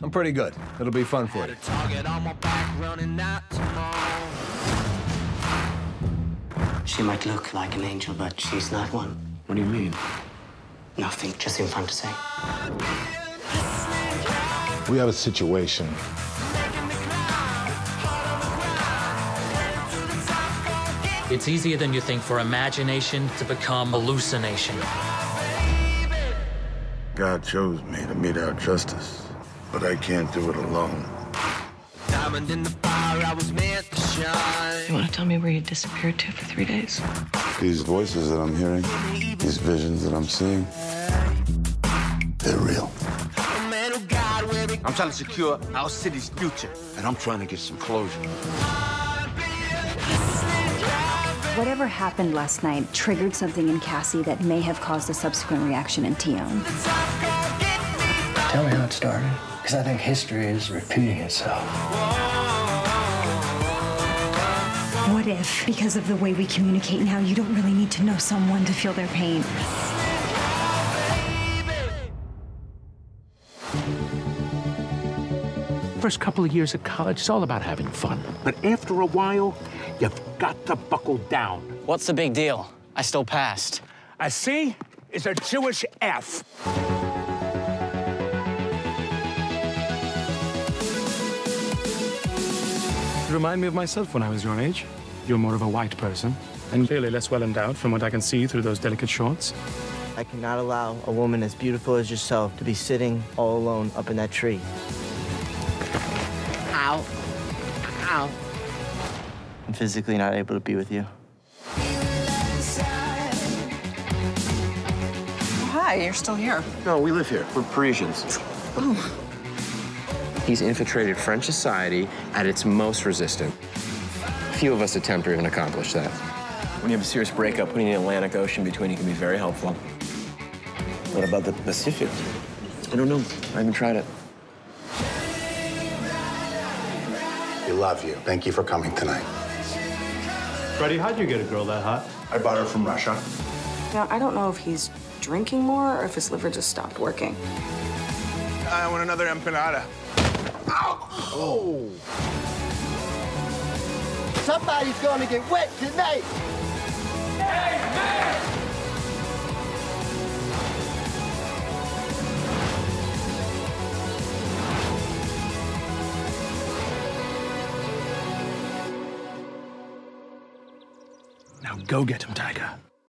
I'm pretty good. It'll be fun for you. She might look like an angel, but she's not one. What do you mean? Nothing, just seemed fun to say. We have a situation. It's easier than you think for imagination to become hallucination. God chose me to mete out justice, but I can't do it alone. Diamond in the fire, I was meant to shine. You want to tell me where you disappeared to for 3 days? These voices that I'm hearing, these visions that I'm seeing, they're real. I'm trying to secure our city's future, and I'm trying to get some closure. Whatever happened last night triggered something in Cassie that may have caused a subsequent reaction in Tion. Tell me how it started, because I think history is repeating itself. What if, because of the way we communicate now, you don't really need to know someone to feel their pain? First couple of years at college, it's all about having fun. But after a while, you've got to buckle down. What's the big deal? I still passed. A C is a Jewish F. You remind me of myself when I was your age. You're more of a white person, and clearly less well endowed from what I can see through those delicate shorts. I cannot allow a woman as beautiful as yourself to be sitting all alone up in that tree. Ow. Ow. I'm physically not able to be with you. Hi, you're still here. No, we live here. We're Parisians. Oh. He's infiltrated French society at its most resistant. Few of us attempt or even accomplish that. When you have a serious breakup, putting the Atlantic Ocean between you can be very helpful. What about the Pacific? I don't know. I haven't tried it. We love you. Thank you for coming tonight. Freddie, how'd you get a girl that hot? I bought her from Russia. Now, I don't know if he's drinking more or if his liver just stopped working. I want another empanada. Ow! Oh! Somebody's gonna get wet tonight! Hey, man! Now go get him, Tiger.